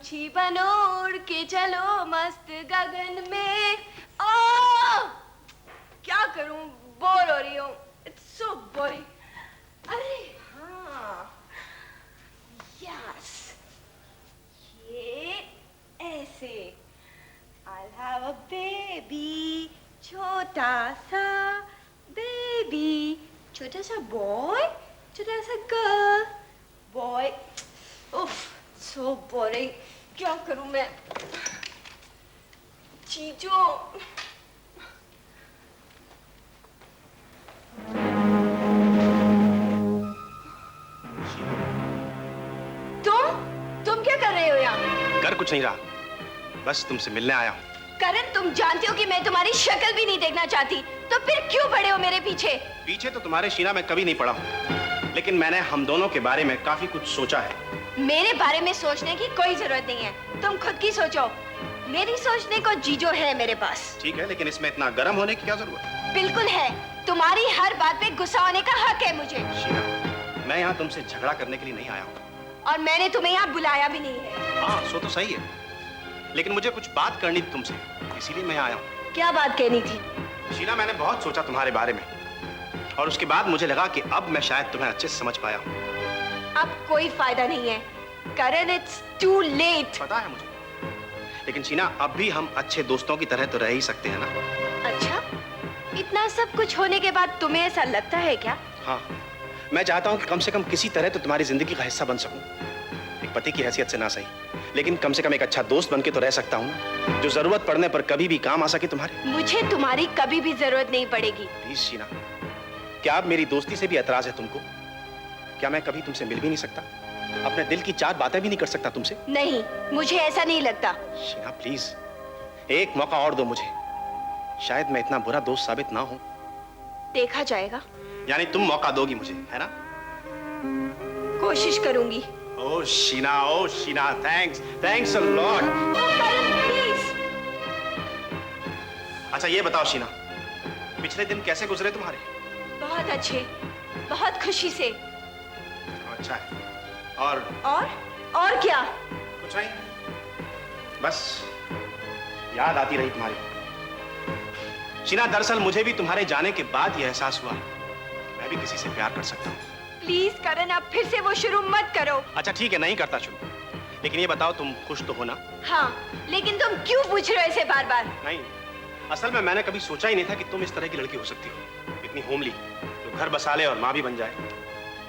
पंछी बनो उड़ के चलो मस्त गगन में। क्या करूं, बोर हो रही हूँ। It's so boring. अरे हाँ, यस, ये ऐसे। I'll have a baby, छोटा सा बेबी, छोटा सा बॉय, छोटा सा गर्ल, बॉय। उफ, सो बोरिंग। क्या करूं मैं? चीजो, तुम क्या कर रहे हो यहाँ? कर कुछ नहीं रहा, बस तुमसे मिलने आया हूँ। करण, तुम जानते हो कि मैं तुम्हारी शक्ल भी नहीं देखना चाहती, तो फिर क्यों पड़े हो मेरे पीछे? पीछे तो तुम्हारे शीना मैं कभी नहीं पड़ा हूँ, लेकिन मैंने हम दोनों के बारे में काफी कुछ सोचा है। मेरे बारे में सोचने की कोई जरूरत नहीं है, तुम खुद की सोचो। मेरी सोचने को जीजो है मेरे पास। ठीक है, लेकिन इसमें इतना गर्म होने की क्या जरूरत? बिल्कुल है, तुम्हारी हर बात पे गुस्सा होने का हक है मुझे। शीना, मैं यहाँ तुमसे झगड़ा करने के लिए नहीं आया हूँ। और मैंने तुम्हें यहाँ बुलाया भी नहीं है। हाँ, सो तो सही है, लेकिन मुझे कुछ बात करनी थी तुमसे, इसीलिए मैं आया हूँ। क्या बात कहनी थी? शीना, मैंने बहुत सोचा तुम्हारे बारे में, और उसके बाद मुझे लगा कि अब मैं शायद तुम्हें अच्छे से समझ पाया हूँ। अब कोई फायदा नहीं है करण, इट्स टू लेट। पता है मुझे, लेकिन शीना, अब भी हम अच्छे दोस्तों की तरह तो रह ही सकते हैं ना? अच्छा, इतना सब कुछ होने के बाद तुम्हें ऐसा लगता है क्या? हाँ, मैं चाहता हूँ कि कम से कम किसी तरह तो तुम्हारी जिंदगी का हिस्सा बन सकूं। एक पति की हैसियत से ना सही, लेकिन कम से कम एक अच्छा दोस्त बन के तो रह सकता हूँ, जो जरूरत पड़ने पर कभी भी काम आ सके तुम्हारे। मुझे तुम्हारी कभी भी जरूरत नहीं पड़ेगी। प्लीज शीना, क्या अब मेरी दोस्ती से भी एतराज है तुमको? क्या मैं कभी तुमसे मिल भी नहीं सकता? अपने दिल की 4 बातें भी नहीं कर सकता तुमसे? नहीं, मुझे ऐसा नहीं लगता। शीना प्लीज, एक मौका और दो मुझे, शायद मैं इतना बुरा दोस्त साबित ना हूं। देखा जाएगा। यानी तुम मौका दोगी मुझे, है ना? कोशिश करूंगी। Oh Sheena, thanks a lot. Please. अच्छा ये बताओ शीना, पिछले दिन कैसे गुजरे तुम्हारे? बहुत अच्छे, बहुत खुशी से। अच्छा है। और क्या? कुछ नहीं, बस याद आती रही तुम्हारी। शीना, दरअसल मुझे भी तुम्हारे जाने के बाद यह एहसास हुआ कि मैं भी किसी से प्यार कर सकता हूँ। प्लीज करण, अब फिर से वो शुरू मत करो। अच्छा ठीक है, नहीं करता शुरू, लेकिन ये बताओ तुम खुश तो हो ना? हाँ, लेकिन तुम क्यों पूछ रहे हो इसे बार बार? नहीं, असल में मैंने कभी सोचा ही नहीं था कि तुम इस तरह की लड़की हो सकती हो, इतनी होमली, जो घर बसा ले और माँ भी बन जाए।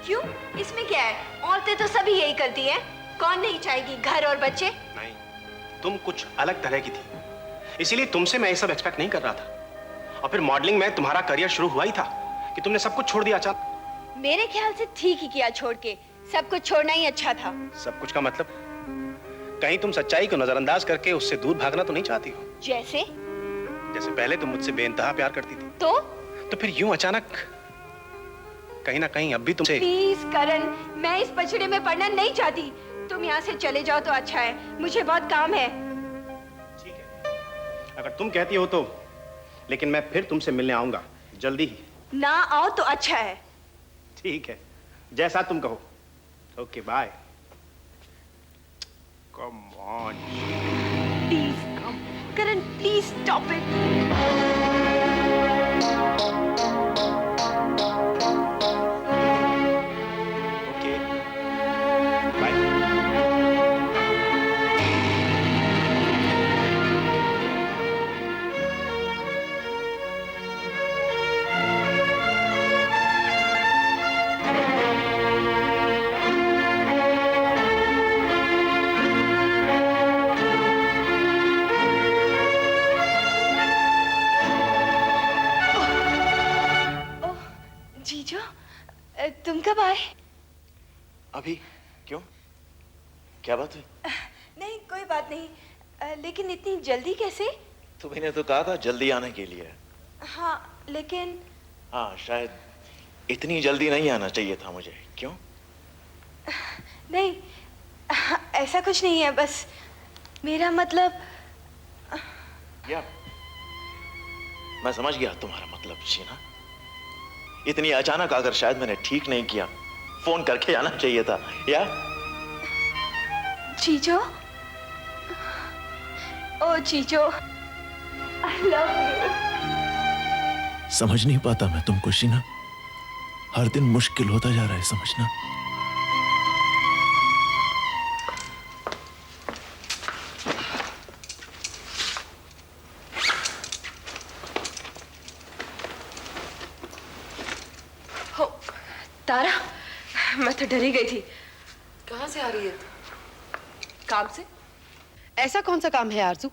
क्यों, इसमें क्या है? औरतें तो सभी यही करती हैं। कौन नहीं चाहेगी घर और बच्चे? नहीं, तुम कुछ अलग तरह की थी, इसीलिए तुमसे मैं ये सब एक्सपेक्ट नहीं कर रहा था। और फिर मॉडलिंग में तुम्हारा करियर शुरू हुआ ही था कि तुमने सब कुछ छोड़ दिया अचानक। मेरे ख्याल से ठीक ही किया छोड़ के, सब कुछ छोड़ना ही अच्छा था। सब कुछ का मतलब? कहीं तुम सच्चाई को नजरअंदाज करके उससे दूर भागना तो नहीं चाहती हो? जैसे पहले तुम मुझसे बेइंतहा प्यार करती थी, तो फिर यूं अचानक कहीं ना कहीं अब भी तुमसे। प्लीज करण, मैं इस पछड़े में पड़ना नहीं चाहती। तुम यहाँ से चले जाओ तो अच्छा है, मुझे बहुत काम है। ठीक है, अगर तुम कहती हो तो, लेकिन मैं फिर तुमसे मिलने आऊंगा जल्दी ही। ना आओ तो अच्छा है। ठीक है, जैसा तुम कहो। Okay bye. Come on please come Karan, please stop it. Okay bye. जीजो, तुम कब आए? अभी? क्यों, क्या बात हुई? नहीं, कोई बात नहीं, लेकिन इतनी जल्दी कैसे? तुम्हें तो कहा था जल्दी आने के लिए। हाँ, लेकिन हाँ, शायद इतनी जल्दी नहीं आना चाहिए था मुझे। क्यों? नहीं, ऐसा कुछ नहीं है, बस मेरा मतलब। या मैं समझ गया तुम्हारा मतलब शीना। इतनी अचानक आकर शायद मैंने ठीक नहीं किया, फोन करके आना चाहिए था। या जीजो, चीचो, I love you. समझ नहीं पाता मैं तुमको शीना, हर दिन मुश्किल होता जा रहा है समझना। हो, तारा, मैं तो डरी गई थी। कहाँ से आ रही है? काम से। ऐसा कौन सा काम है आरजू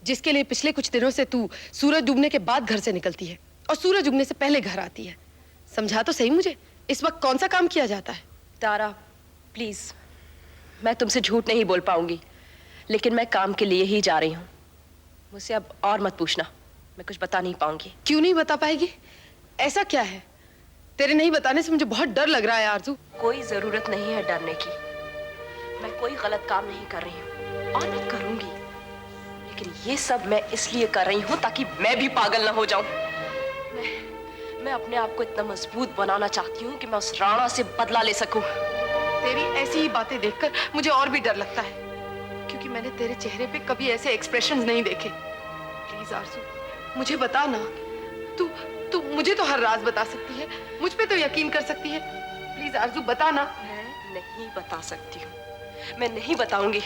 जिसके लिए पिछले कुछ दिनों से तू सूरज डूबने के बाद घर से निकलती है और सूरज उगने से पहले घर आती है? समझा तो सही मुझे, इस वक्त कौन सा काम किया जाता है? तारा, प्लीज, मैं तुमसे झूठ नहीं बोल पाऊंगी, लेकिन मैं काम के लिए ही जा रही हूँ। मुझसे अब और मत पूछना, मैं कुछ बता नहीं पाऊंगी। क्यों नहीं बता पाएगी? ऐसा क्या है? तेरे नहीं बताने से मुझे बहुत डर लग रहा है आरजू। कोई जरूरत नहीं है डरने की। मैं कोई गलत काम नहीं कर रही हूँ और न करूंगी, लेकिन ये सब मैं इसलिए कर रही हूँ ताकि मैं भी पागल ना हो जाऊं। मैं अपने आप को इतना मजबूत बनाना चाहती हूँ कि मैं उस राणा से बदला ले सकूं। तेरी ऐसी ही बातें देखकर मुझे और भी डर लगता है, क्योंकि मैंने तेरे चेहरे पे कभी ऐसे एक्सप्रेशंस नहीं देखे। प्लीज आरजू, मुझे बता ना। तू मुझे तो हर राज बता सकती है, मुझ पे तो यकीन कर सकती है। प्लीज आरजू बता ना। मैं नहीं बता सकती हूँ, मैं नहीं बताऊंगी।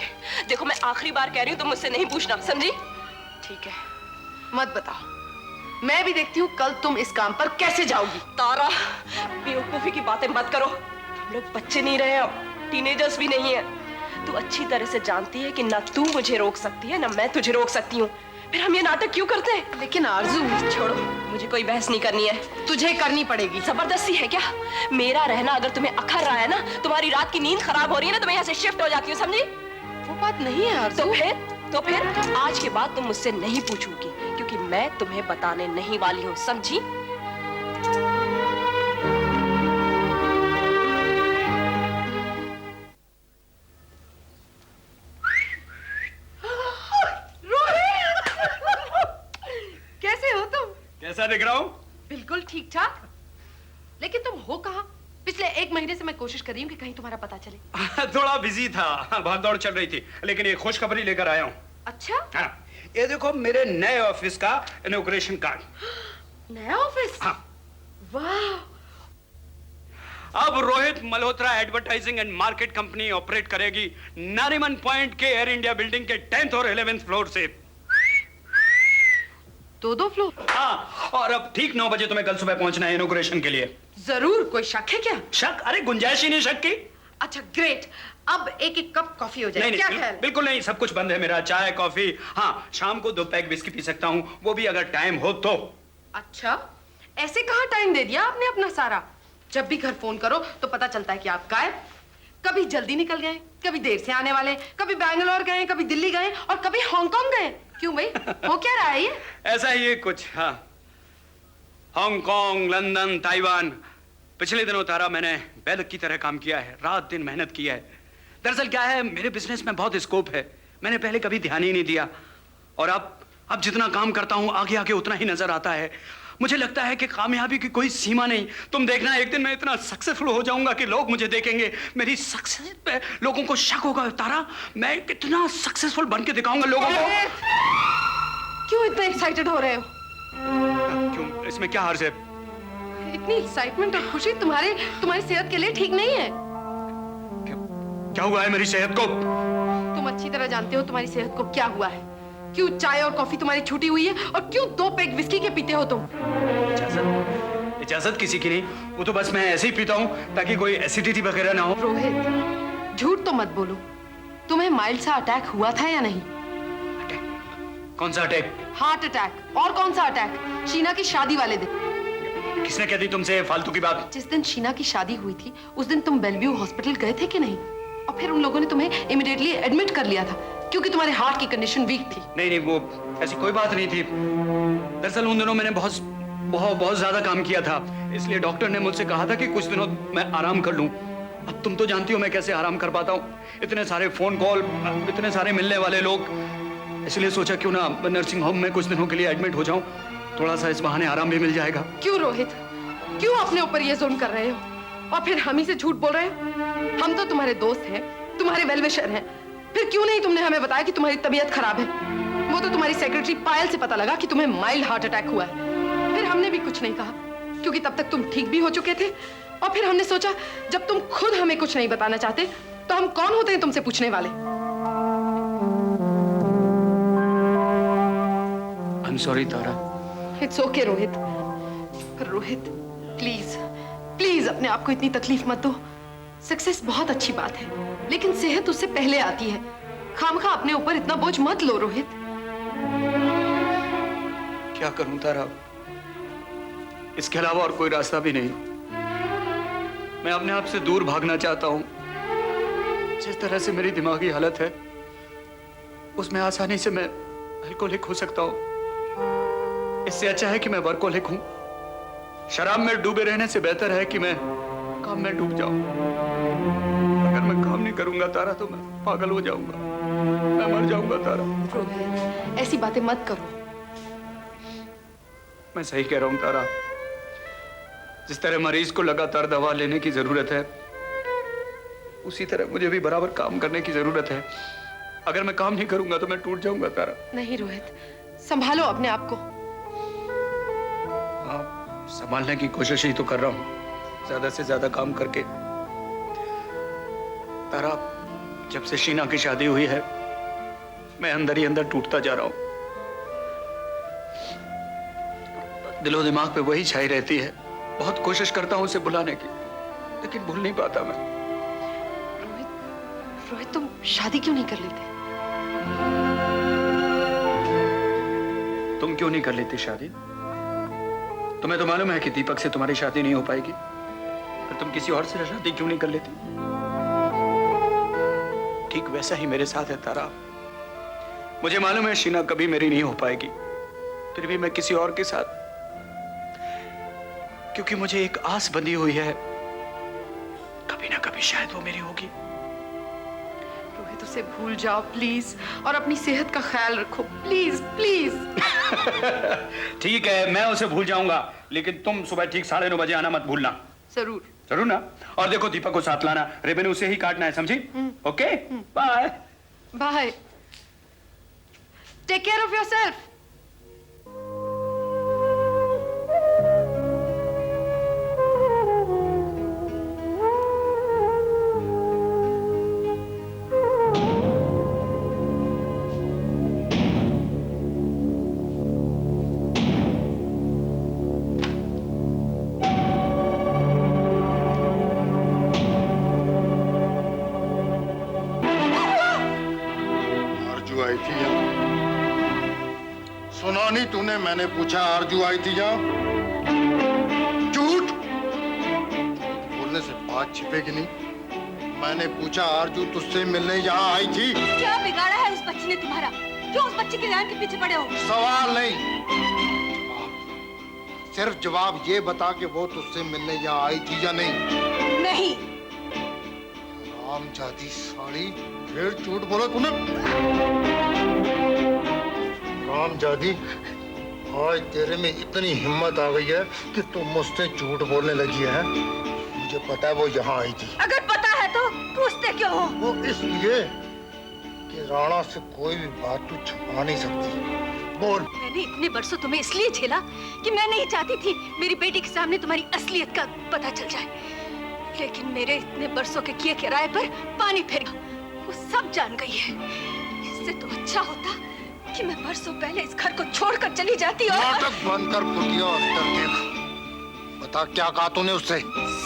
देखो, मैं आखिरी बार कह रही हूँ, तुम मुझसे नहीं पूछना, समझी? ठीक है, मत बताओ। मैं भी देखती हूँ कल तुम इस काम पर कैसे जाओगी। तारा, बेवकूफी की बातें मत करो। हम लोग बच्चे नहीं रहे, अब टीनेजर्स भी नहीं है। तू अच्छी तरह से जानती है कि ना तू मुझे रोक सकती है ना मैं तुझे रोक सकती हूँ। फिर हम ये नाटक क्यों करते हैं? लेकिन आरजू, छोड़ो, मुझे कोई बहस नहीं करनी है। तुझे करनी पड़ेगी। जबरदस्ती है क्या? मेरा रहना अगर तुम्हें अखर रहा है ना, तुम्हारी रात की नींद खराब हो रही है ना, तो मैं यहाँ से शिफ्ट हो जाती हूँ, समझी? वो बात नहीं है आरजू। तो फिर आज के बाद तुम मुझसे नहीं पूछोगी, क्योंकि मैं तुम्हें बताने नहीं वाली हूँ, समझी? कैसे हो तुम? कैसा दिख रहा हूँ? बिल्कुल ठीक ठाक। लेकिन तुम हो कहाँ? पिछले 1 महीने से मैं कोशिश कर रही हूँ कि कहीं तुम्हारा पता चले। थोड़ा बिजी था, भाग दौड़ चल रही थी, लेकिन ये खुशखबरी लेकर आया हूँ। अच्छा? हाँ, ये देखो मेरे नए ऑफिस का इनॉग्रेशन कार्ड। नया ऑफिस? हाँ। वाह! अब Rohit Malhotra advertising and market company operate करेगी नारीमन पॉइंट के एयर इंडिया बिल्डिंग के 10th और 11th फ्लोर से। 2 फ्लोर? हाँ, और अब ठीक 9 बजे तुम्हें कल सुबह पहुंचना है इनॉग्रेशन के लिए। जरूर। कोई शक है क्या? शक? अरे गुंजाइश ही नहीं शक की। अच्छा, ग्रेट। अब एक कप कॉफी हो जाए। क्या ख्याल? बिल्कुल नहीं, सब कुछ बंद है मेरा। चाय कॉफी, हाँ शाम को 2 पैक विस्की पी सकता हूँ, वो भी अगर टाइम हो तो। अच्छा, ऐसे कहाँ टाइम दे दिया आपने अपना सारा? जब भी घर फोन करो तो पता चलता है कि आप गायब। कभी जल्दी निकल गए, कभी देर से आने वाले, कभी बैंगलोर गए, कभी दिल्ली गए और कभी हांगकांग गए। क्यों भाई, हो क्या रहा है ये? ऐसा ही है कुछ। हाँ, हांगकांग, लंदन, ताइवान। पिछले दिनों तारा मैंने बैलक की तरह काम किया है, रात दिन मेहनत की है। दरअसल क्या है, मेरे बिजनेस में बहुत स्कोप है, मैंने पहले कभी ध्यान ही नहीं दिया, और अब जितना काम करता हूं आगे आगे उतना ही नजर आता है। मुझे लगता है कि कामयाबी की कोई सीमा नहीं। तुम देखना, एक दिन मैं इतना सक्सेसफुल हो जाऊंगा कि लोग मुझे देखेंगे, मेरी सक्सेस पे लोगों को शक होगा। तारा, मैं कितना सक्सेसफुल बन के दिखाऊंगा लोगों को। क्यों इतना एक्साइटेड हो रहे हो? क्यों, इसमें क्या हर्ज है? इतनी एक्साइटमेंट और खुशी तुम्हारी सेहत के लिए ठीक नहीं है। क्या हुआ है मेरी सेहत को? तुम अच्छी तरह जानते हो तुम्हारी सेहत को क्या हुआ है। क्यों चाय और कॉफी तुम्हारी छूटी हुई है और क्यों 2 पैक विस्की के पीते हो तुम? इजाजत किसी की नहीं, वो तो बस मैं ऐसे ही पीता हूँ ताकि कोई एसिडिटी वगैरह ना हो। रोहित, झूठ तो मत बोलो। तुम्हें माइल्ड सा अटैक हुआ था या नहीं? अटैक? कौन सा अटैक? Heart attack. और कौन सा अटैक? शीना की शादी वाले दिन। किसने कह दी तुमसे फालतू की बात? जिस दिन शीना की शादी हुई थी उस दिन तुम बेलव्यू हॉस्पिटल गए थे कि नहीं? और फिर उन लोगों ने तुम्हें इमीडिएटली एडमिट कर लिया था क्योंकि तुम्हारे हार्ट की कंडीशन वीक थी। नहीं, वो ऐसी कोई बात नहीं थी। दरअसल उन दिनों मैंने बहुत ज्यादा काम किया था, इसलिए डॉक्टर ने मुझसे कहा था कि कुछ दिनों मैं आराम कर लूं। अब तुम तो जानती हो मैं कैसे आराम कर पाता हूँ, इतने सारे फोन कॉल, इतने सारे मिलने वाले लोग। इसलिए सोचा क्यों ना नर्सिंग होम में कुछ दिनों के लिए एडमिट हो जाऊं, थोड़ा सा इस बहाने आराम भी मिल जाएगा। क्यों रोहित, क्यों अपने ऊपर ये जुल्म कर रहे हो और फिर हम ही से झूठ बोल रहे हो? हम तो तुम्हारे दोस्त हैं, तुम्हारे वेल विशर हैं, फिर क्यों नहीं तुमने हमें बताया कि तुम्हारी तबीयत खराब है? वो तो तुम्हारी सेक्रेटरी पायल से पता लगा कि तुम्हें माइल्ड हार्ट अटैक हुआ है। फिर हमने भी कुछ नहीं कहा क्योंकि तब तक तुम ठीक भी हो चुके थे। और फिर हमने सोचा जब तुम खुद हमें कुछ नहीं बताना चाहते तो हम कौन होते हैं तुमसे पूछने वाले। I'm sorry, Tara. It's okay Rohit. Rohit please please अपने आप को इतनी तकलीफ मत दो। सक्सेस बहुत अच्छी बात है लेकिन सेहत उससे पहले आती है। खामखा अपने ऊपर इतना बोझ मत लो रोहित। क्या करूं तारा, इसके अलावा और कोई रास्ता भी नहीं। मैं अपने आप से दूर भागना चाहता हूं। जिस तरह से मेरी दिमागी हालत है उसमें आसानी से मैं अल्कोहलिक हो सकता हूं। इससे अच्छा है कि मैं वर्कोहलिक हूं। शराब में डूबे रहने से बेहतर है कि मैं काम में डूब जाऊं। अगर मैं काम नहीं करूंगा तारा तो मैं पागल हो जाऊंगा, मैं मर जाऊंगा तारा। रोहित ऐसी बातें मत करो। मैं सही कह रहा हूं तारा। जिस तरह मरीज को लगातार दवा लेने की जरूरत है उसी तरह मुझे भी बराबर काम करने की जरूरत है। अगर मैं काम नहीं करूंगा तो मैं टूट जाऊंगा तारा। नहीं रोहित, संभालो अपने आप को। हाँ, संभालने की कोशिश ही तो कर रहा हूं, ज्यादा से ज्यादा काम करके। तारा, जब से शीना की शादी हुई है मैं अंदर ही अंदर टूटता जा रहा हूं। दिलो दिमाग पे वही छाई रहती है। बहुत कोशिश करता हूं उसे भुलाने की लेकिन भूल नहीं पाता मैं। रोहित तुम शादी क्यों नहीं कर लेते? तुम क्यों नहीं कर लेती शादी? तुम्हें तो मालूम है कि दीपक से तुम्हारी शादी नहीं हो पाएगी, फिर तुम किसी और से शादी क्यों नहीं कर लेती? ठीक वैसा ही मेरे साथ है तारा। मुझे मालूम है शीना कभी मेरी नहीं हो पाएगी, फिर भी मैं किसी और के साथ, क्योंकि मुझे एक आस बंधी हुई है कभी ना कभी शायद वो मेरी होगी। रोहित उसे भूल जाओ प्लीज और अपनी सेहत का ख्याल रखो प्लीज प्लीज। ठीक है मैं उसे भूल जाऊंगा लेकिन तुम सुबह ठीक 9:30 बजे आना मत भूलना। जरूर जरूर ना। और देखो दीपक को साथ लाना, रिबन उसे ही काटना है, समझी? Okay bye bye. Take care of yourself. सुना नहीं तूने? मैंने पूछा आरजू आई थी यहाँ? झूठ बोलने से बात छिपेगी नहीं। मैंने पूछा आरजू तुझसे मिलने यहाँ आई थी? क्या बिगाड़ा है उस बच्ची ने तुम्हारा? क्यों उस बच्ची के लाइन के पीछे पड़े हो? सवाल नहीं, सिर्फ जवाब ये बता कि वो तुझसे मिलने यहाँ आई थी या नहीं? नहीं। रामजादी साड़ी, फिर झूठ बोला तूने। रामजादी, आज तेरे में इतनी हिम्मत आ गई है कि तू मुझसे झूठ बोलने लगी है। मुझे पता है वो यहाँ आई थी। अगर पता है तो पूछते क्यों हो? वो इसलिए कि राणा से कोई भी बात तू छुपा नहीं सकती। बोल। मैंने इतने बरसों तुम्हें इसलिए झेला कि मैं नहीं चाहती थी मेरी बेटी के सामने तुम्हारी असलियत का पता चल जाए। लेकिन मेरे इतने बरसों के किए किराए पर पानी फिर गया। वो सब जान गई है। इससे तो अच्छा होता कि मैं बरसों पहले इस घर को छोड़कर चली जाती। और नाटक बंद कर पुतिया और इधर देख। बता क्या कहा तूने उससे?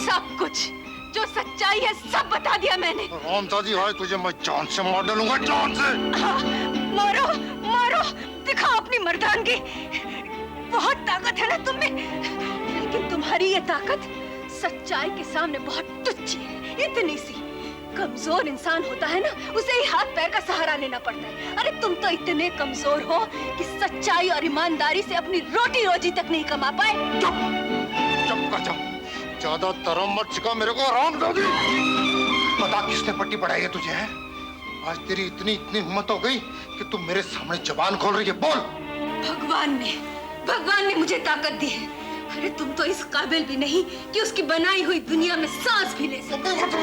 सब कुछ जो सच्चाई है सब बता दिया मैंने। रामजादी भाई तुझे मैं जान से मार डालूंगा, जान से। मारो मारो, दिखाओ अपनी मर्दानगी। बहुत ताकत है ना तुम में, लेकिन तुम्हारी ये ताकत सच्चाई के सामने बहुत तुच्छ है। इतनी सी। कमजोर इंसान होता है ना, उसे ही हाथ पैर का सहारा लेना पड़ता है। अरे तुम तो इतने कमजोर हो कि सच्चाई और ईमानदारी से अपनी रोटी रोजी तक नहीं कमा पाए। चुप चुप कर जा, ज्यादा तरम मत सिखा मेरे को। रामजादी, पता किसने पट्टी पढ़ाई है तुझे? है आज तेरी इतनी इतनी हिम्मत हो गई कि तुम मेरे सामने जबान खोल रही है। बोल। भगवान ने मुझे ताकत दी है। अरे तुम तो इस काबिल भी नहीं कि उसकी बनाई हुई दुनिया में सांस भी ले सको। मारो,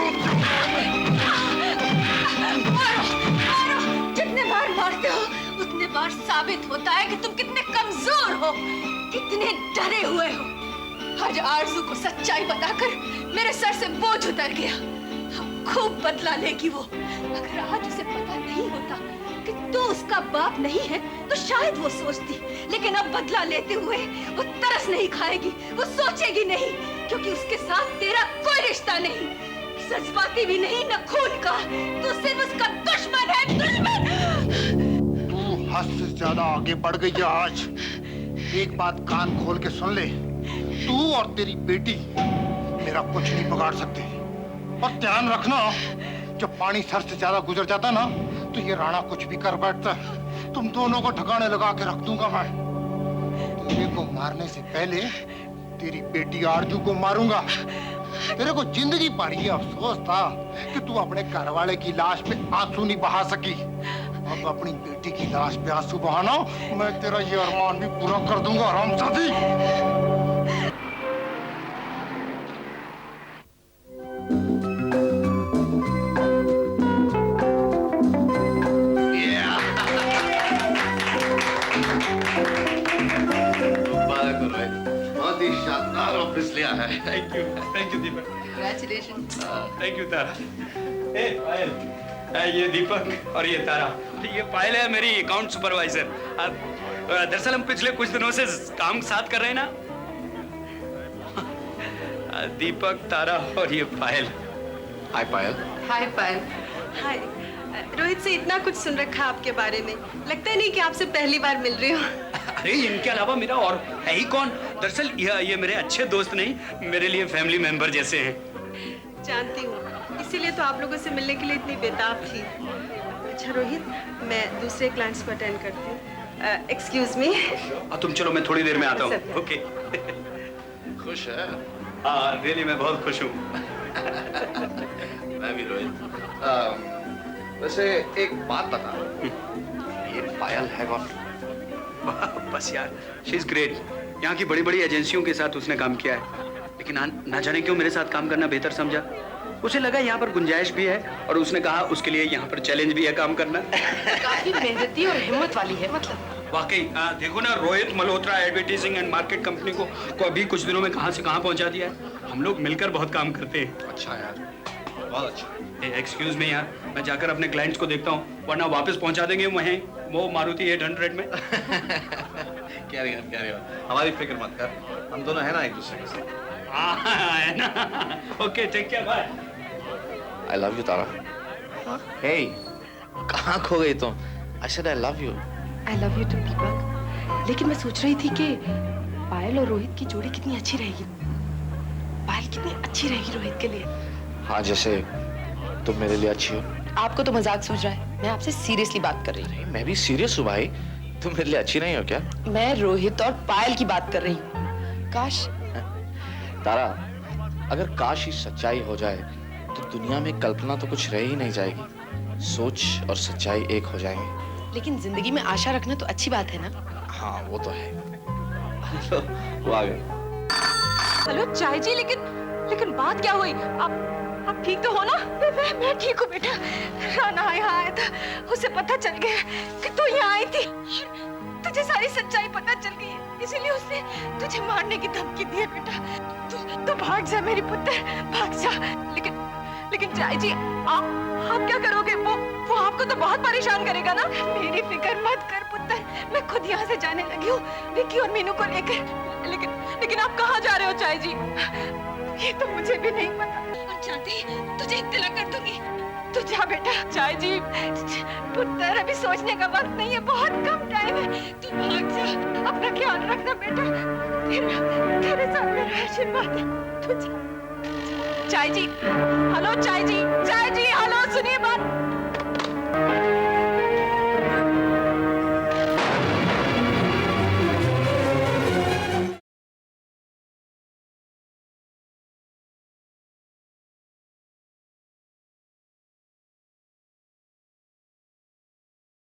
मारो, जितने बार मारते हो उतने बार सांप साबित होता है कि तुम कितने कमजोर हो, कितने डरे हुए हो। आज आरज़ू को सच्चाई बताकर मेरे सर से बोझ उतर गया। अब खूब बदला लेगी वो। अगर आज उसे पता नहीं होता कि तू उसका बाप नहीं है तो शायद वो सोचती, लेकिन अब बदला लेते हुए वो तरस नहीं खाएगी, वो सोचेगी नहीं, क्योंकि उसके साथ तेरा कोई रिश्ता नहीं, जज्बाती भी नहीं, न खून का। तू सिर्फ उसका दुश्मन है, दुश्मन। तू हद से ज्यादा आगे बढ़ गई है आज। एक बात कान खोल के सुन ले, तू और तेरी बेटी मेरा कुछ नहीं बिगाड़ सकते। और ध्यान रखना, जब पानी सर से ज्यादा गुजर जाता ना तो ये राणा कुछ भी कर बैठता है। तुम दोनों को ठिकाने लगा के रख दूंगा मैं। तेरे को मारने से पहले तेरी बेटी आरजू को मारूंगा। तेरे को जिंदगी पर ये अफसोस था कि तू अपने घरवाले की लाश पे आंसू नहीं बहा सकी। अब अपनी बेटी की लाश पे आंसू बहाना, मैं तेरा ये अरमान भी पूरा कर दूंगा रामजादी। बहुत ही शानदार ऑफिस लिया है। Thank you Deepak. Congratulations. Thank you Tara. ए पायल, ये दीपक और ये तारा। ये पायल है मेरी अकाउंट सुपरवाइजर। दरअसल हम पिछले कुछ दिनों से काम साथ कर रहे हैं ना। दीपक, तारा और ये पायल। हाय पायल। हाय पायल। हाय। रोहित से इतना कुछ सुन रखा है आपके बारे में, लगता है नहीं कि आपसे पहली बार मिल रही हूँ। अरे इनके अलावा मेरा और है ही कौन। दरअसल ये मेरे अच्छे दोस्त नहीं, मेरे लिए फैमिली मेंबर जैसे हैं। जानती हूँ, इसीलिए तो आप लोगों से मिलने के लिए इतनी बेताब थी। अच्छा रोहित, मैं दूसरे क्लाइंट्स को अटेंड करती हूँ। Excuse me. तुम चलो, मैं थोड़ी देर में आता हूँ। सब। ओके। खुश है? हाँ रियली मैं बहुत खुश हूँ। मैं भी रोहित। वैसे एक बात बता, ये पायल है कौन? बस यार, शी इज ग्रेट। यहाँ की बड़ी बड़ी एजेंसियों के साथ उसने काम किया है, लेकिन ना जाने क्यों मेरे साथ काम करना बेहतर समझा। उसे लगा यहाँ पर गुंजाइश भी है, और उसने कहा उसके लिए यहाँ पर चैलेंज भी है काम करना। काफी मेहनती और हिम्मत वाली है मतलब। वाकई देखो ना, Rohit Malhotra advertising and market company को अभी कुछ दिनों में कहाँ से कहाँ पहुँचा दिया है। हम लोग मिलकर बहुत काम करते हैं। अच्छा यार, बहुत अच्छा। एक्सक्यूज मी यार, मैं जाकर अपने क्लाइंट्स को देखता हूँ, वरना वापस पहुँचा देंगे वहीं वो मारुति 800 में। क्या हमारी फिक्र मत कर, हम दोनों है ना एक दूसरे के साथ। है ना। Okay take care, bye. I love you Tara. Hey, कहाँ खो गई तुम? I said I love you. I love you too दीपक। लेकिन मैं सोच रही थी कि पायल और रोहित की जोड़ी कितनी अच्छी रहेगी। पायल कितनी अच्छी रहेगी रोहित के लिए। हाँ, जैसे तुम मेरे लिए अच्छी हो। आपको तो मजाक सूझ रहा है, मैं आपसे सीरियसली बात कर रही हूँ। मैं भी सीरियस हूँ भाई। तुम मेरे लिए अच्छी नहीं हो क्या? मैं रोहित और पायल की बात कर रही हूँ। काश तारा, अगर काश ही सच्चाई हो जाए तो दुनिया में कल्पना तो कुछ रह ही नहीं जाएगी। सोच और सच्चाई एक हो जाएंगे। लेकिन जिंदगी में आशा रखना तो अच्छी बात है ना। हाँ वो तो है। वो आ गए। हेलो चाय जी, लेकिन बात क्या हुई? आप ठीक तो हो ना? मैं ठीक हूँ बेटा। राणा यहाँ आया था, उसे पता चल गया कि तू यहाँ आई थी। तुझे सारी सच्चाई पता चल गई है, इसीलिए उसने तुझे मारने की धमकी दी है बेटा। तू भाग जा मेरी पुत्र, भाग जा। लेकिन चाय जी, आप क्या करोगे? वो आपको तो बहुत परेशान करेगा ना। मेरी फिक्र मत कर पुत्र, मैं खुद यहाँ से जाने लगी हूँ विक्की और मीनू को लेकर। लेकिन आप कहाँ जा रहे हो चाय जी? ये तो मुझे भी नहीं पता। और जाती तुझे इत्तला कर दूंगी। तू जा बेटा। चाय जी, पुत्र अभी सोचने का वक्त नहीं है, बहुत कम टाइम है। तू भाग जा, अपना ख्याल रखना बेटा। तेरे साथ मेरा आशीर्वाद है। तू जा। चाय जी, हेलो चाय जी, हेलो सुनिए बात।